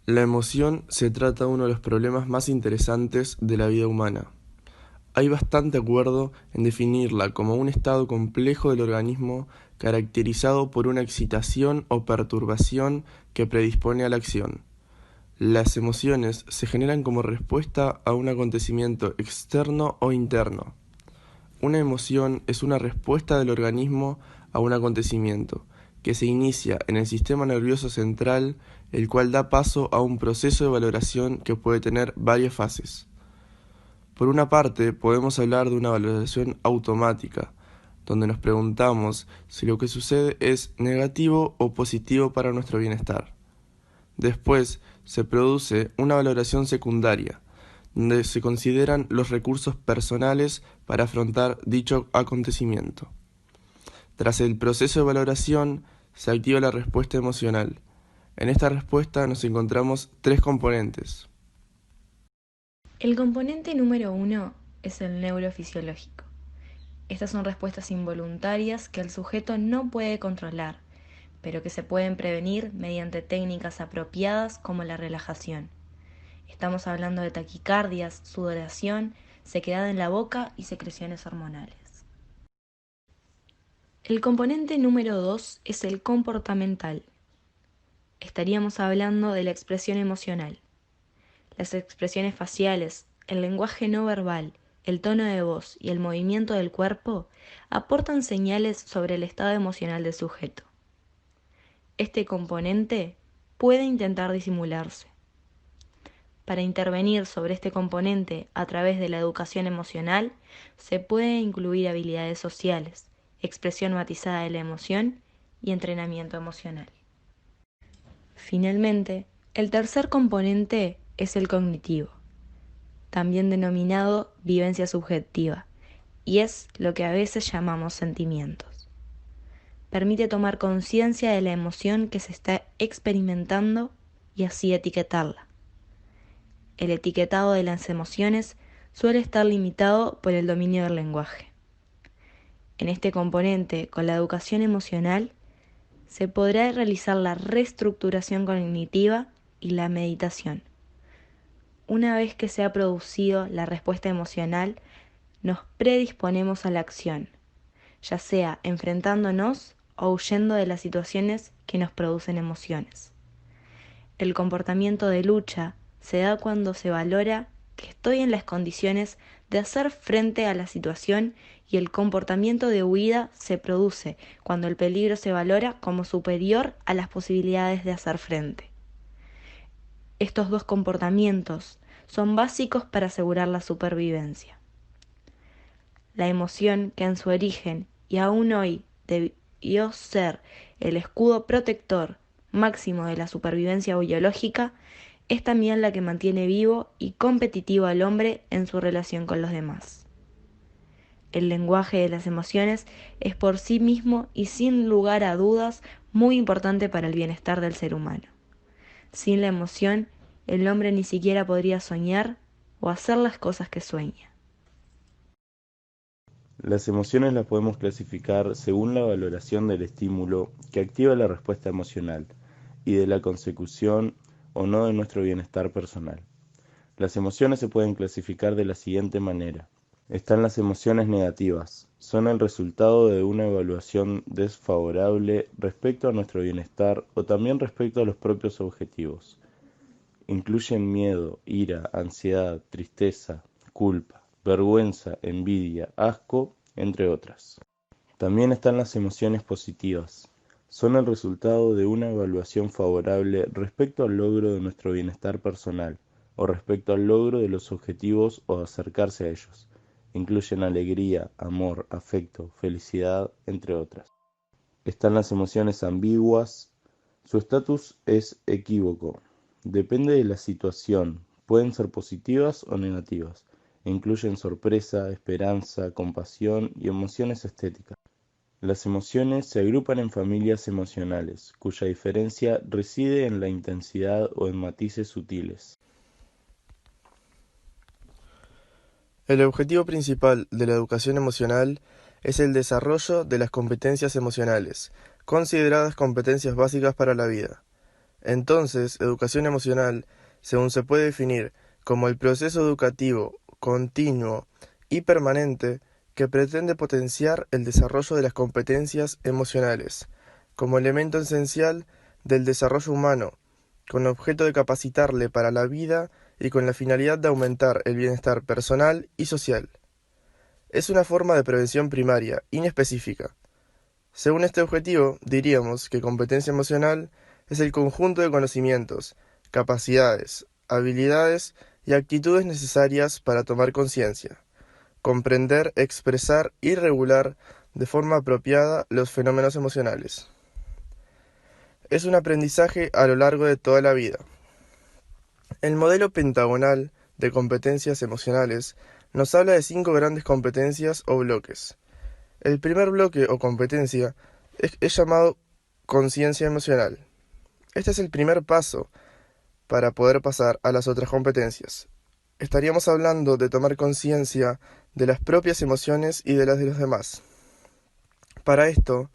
La emoción se trata de uno de los problemas más interesantes de la vida humana. Hay bastante acuerdo en definirla como un estado complejo del organismo caracterizado por una excitación o perturbación que predispone a la acción. Las emociones se generan como respuesta a un acontecimiento externo o interno. Una emoción es una respuesta del organismo a un acontecimiento, que se inicia en el sistema nervioso central, el cual da paso a un proceso de valoración que puede tener varias fases. Por una parte, podemos hablar de una valoración automática, donde nos preguntamos si lo que sucede es negativo o positivo para nuestro bienestar. Después, se produce una valoración secundaria, donde se consideran los recursos personales para afrontar dicho acontecimiento. Tras el proceso de valoración, se activa la respuesta emocional. En esta respuesta nos encontramos tres componentes. El componente número 1 es el neurofisiológico. Estas son respuestas involuntarias que el sujeto no puede controlar, pero que se pueden prevenir mediante técnicas apropiadas como la relajación. Estamos hablando de taquicardias, sudoración, sequedad en la boca y secreciones hormonales. El componente número 2 es el comportamental. Estaríamos hablando de la expresión emocional. Las expresiones faciales, el lenguaje no verbal, el tono de voz y el movimiento del cuerpo aportan señales sobre el estado emocional del sujeto. Este componente puede intentar disimularse. Para intervenir sobre este componente a través de la educación emocional, se puede incluir habilidades sociales, expresión matizada de la emoción y entrenamiento emocional. Finalmente, el tercer componente es el cognitivo, también denominado vivencia subjetiva, y es lo que a veces llamamos sentimientos. Permite tomar conciencia de la emoción que se está experimentando y así etiquetarla. El etiquetado de las emociones suele estar limitado por el dominio del lenguaje. En este componente, con la educación emocional, se podrá realizar la reestructuración cognitiva y la meditación. Una vez que se ha producido la respuesta emocional, nos predisponemos a la acción, ya sea enfrentándonos o huyendo de las situaciones que nos producen emociones. El comportamiento de lucha se da cuando se valora que estoy en las condiciones de hacer frente a la situación y el comportamiento de huida se produce cuando el peligro se valora como superior a las posibilidades de hacer frente. Estos dos comportamientos son básicos para asegurar la supervivencia. La emoción que en su origen y aún hoy debió ser el escudo protector máximo de la supervivencia biológica es también la que mantiene vivo y competitivo al hombre en su relación con los demás. El lenguaje de las emociones es por sí mismo y sin lugar a dudas muy importante para el bienestar del ser humano. Sin la emoción, el hombre ni siquiera podría soñar o hacer las cosas que sueña. Las emociones las podemos clasificar según la valoración del estímulo que activa la respuesta emocional y de la consecución o no de nuestro bienestar personal. Las emociones se pueden clasificar de la siguiente manera. Están las emociones negativas. Son el resultado de una evaluación desfavorable respecto a nuestro bienestar o también respecto a los propios objetivos. Incluyen miedo, ira, ansiedad, tristeza, culpa, vergüenza, envidia, asco, entre otras. También están las emociones positivas. Son el resultado de una evaluación favorable respecto al logro de nuestro bienestar personal o respecto al logro de los objetivos o acercarse a ellos. Incluyen alegría, amor, afecto, felicidad, entre otras. Están las emociones ambiguas. Su estatus es equívoco. Depende de la situación. Pueden ser positivas o negativas. Incluyen sorpresa, esperanza, compasión y emociones estéticas. Las emociones se agrupan en familias emocionales, cuya diferencia reside en la intensidad o en matices sutiles. El objetivo principal de la educación emocional es el desarrollo de las competencias emocionales, consideradas competencias básicas para la vida. Entonces, educación emocional, según se puede definir, como el proceso educativo continuo y permanente que pretende potenciar el desarrollo de las competencias emocionales, como elemento esencial del desarrollo humano, con objeto de capacitarle para la vida y con la finalidad de aumentar el bienestar personal y social. Es una forma de prevención primaria, inespecífica. Según este objetivo, diríamos que competencia emocional es el conjunto de conocimientos, capacidades, habilidades y actitudes necesarias para tomar conciencia, comprender, expresar y regular de forma apropiada los fenómenos emocionales. Es un aprendizaje a lo largo de toda la vida. El modelo pentagonal de competencias emocionales nos habla de 5 grandes competencias o bloques. El primer bloque o competencia es llamado conciencia emocional. Este es el primer paso para poder pasar a las otras competencias. Estaríamos hablando de tomar conciencia de las propias emociones y de las de los demás. Para esto,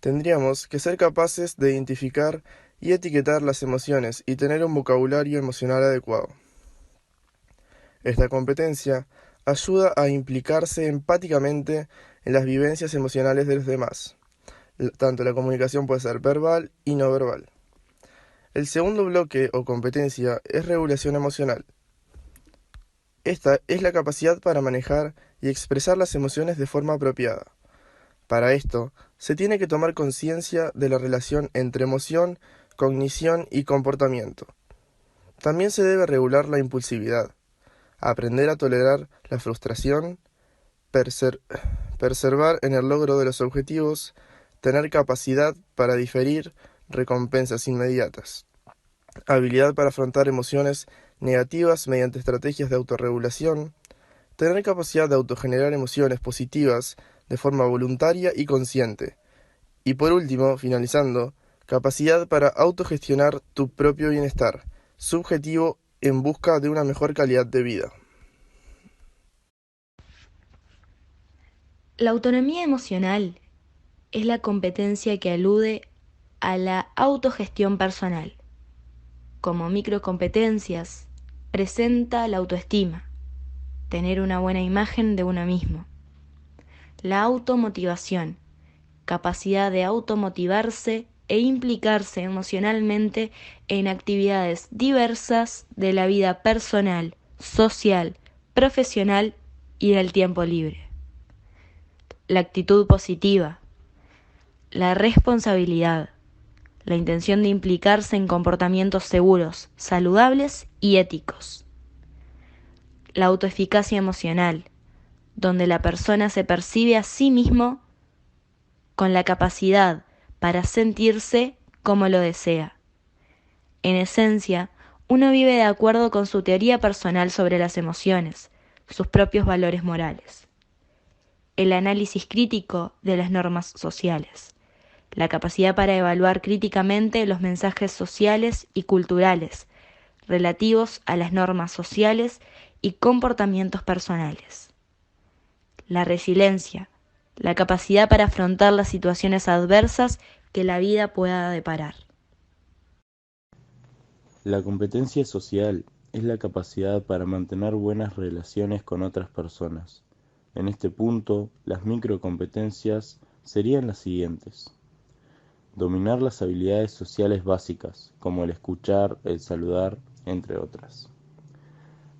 tendríamos que ser capaces de identificar y etiquetar las emociones y tener un vocabulario emocional adecuado. Esta competencia ayuda a implicarse empáticamente en las vivencias emocionales de los demás. Tanto la comunicación puede ser verbal y no verbal. El segundo bloque o competencia es regulación emocional. Esta es la capacidad para manejar y expresar las emociones de forma apropiada. Para esto, se tiene que tomar conciencia de la relación entre emoción, cognición y comportamiento. También se debe regular la impulsividad, aprender a tolerar la frustración, perseverar en el logro de los objetivos, tener capacidad para diferir recompensas inmediatas, habilidad para afrontar emociones negativas mediante estrategias de autorregulación, tener capacidad de autogenerar emociones positivas de forma voluntaria y consciente, y por último, finalizando, capacidad para autogestionar tu propio bienestar subjetivo en busca de una mejor calidad de vida. La autonomía emocional es la competencia que alude a la autogestión personal. Como microcompetencias, presenta la autoestima, tener una buena imagen de uno mismo. La automotivación, capacidad de automotivarse e implicarse emocionalmente en actividades diversas de la vida personal, social, profesional y del tiempo libre. La actitud positiva, la responsabilidad, la intención de implicarse en comportamientos seguros, saludables y éticos. La autoeficacia emocional, donde la persona se percibe a sí mismo con la capacidad para sentirse como lo desea. En esencia, uno vive de acuerdo con su teoría personal sobre las emociones, sus propios valores morales. El análisis crítico de las normas sociales, la capacidad para evaluar críticamente los mensajes sociales y culturales relativos a las normas sociales y comportamientos personales. La resiliencia, la capacidad para afrontar las situaciones adversas que la vida pueda deparar. La competencia social es la capacidad para mantener buenas relaciones con otras personas. En este punto, las microcompetencias serían las siguientes. Dominar las habilidades sociales básicas, como el escuchar, el saludar, entre otras.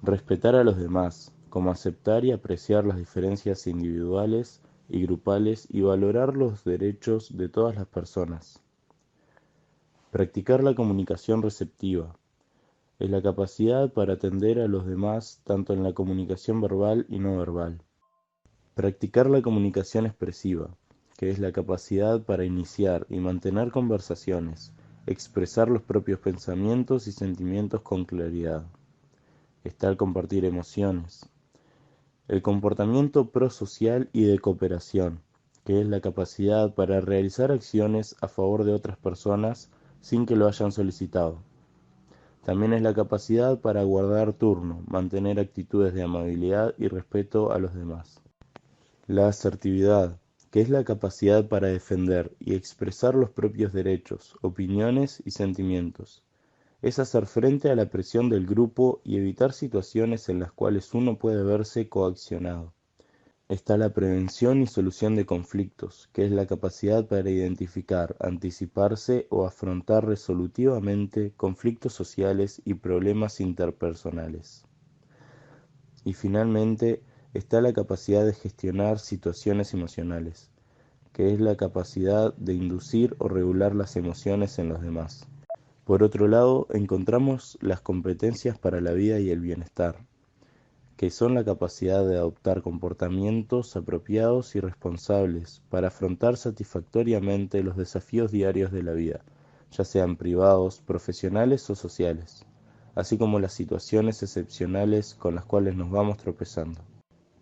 Respetar a los demás, como aceptar y apreciar las diferencias individuales y grupales y valorar los derechos de todas las personas. Practicar la comunicación receptiva. Es la capacidad para atender a los demás tanto en la comunicación verbal y no verbal. Practicar la comunicación expresiva, que es la capacidad para iniciar y mantener conversaciones, expresar los propios pensamientos y sentimientos con claridad. Está el compartir emociones. El comportamiento prosocial y de cooperación, que es la capacidad para realizar acciones a favor de otras personas sin que lo hayan solicitado. También es la capacidad para guardar turno, mantener actitudes de amabilidad y respeto a los demás. La asertividad, que es la capacidad para defender y expresar los propios derechos, opiniones y sentimientos. Es hacer frente a la presión del grupo y evitar situaciones en las cuales uno puede verse coaccionado. Está la prevención y solución de conflictos, que es la capacidad para identificar, anticiparse o afrontar resolutivamente conflictos sociales y problemas interpersonales. Y finalmente, está la capacidad de gestionar situaciones emocionales, que es la capacidad de inducir o regular las emociones en los demás. Por otro lado, encontramos las competencias para la vida y el bienestar, que son la capacidad de adoptar comportamientos apropiados y responsables para afrontar satisfactoriamente los desafíos diarios de la vida, ya sean privados, profesionales o sociales, así como las situaciones excepcionales con las cuales nos vamos tropezando.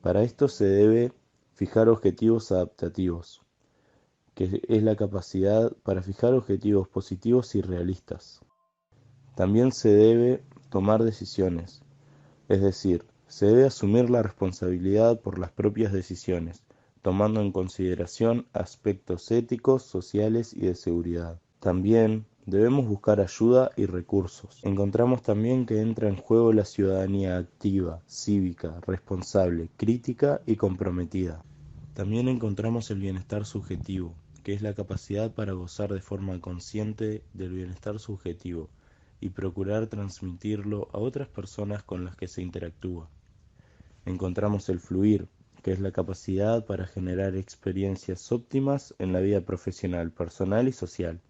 Para esto se debe fijar objetivos adaptativos, que es la capacidad para fijar objetivos positivos y realistas. También se debe tomar decisiones, es decir, se debe asumir la responsabilidad por las propias decisiones, tomando en consideración aspectos éticos, sociales y de seguridad. También debemos buscar ayuda y recursos. Encontramos también que entra en juego la ciudadanía activa, cívica, responsable, crítica y comprometida. También encontramos el bienestar subjetivo, que es la capacidad para gozar de forma consciente del bienestar subjetivo y procurar transmitirlo a otras personas con las que se interactúa. Encontramos el fluir, que es la capacidad para generar experiencias óptimas en la vida profesional, personal y social.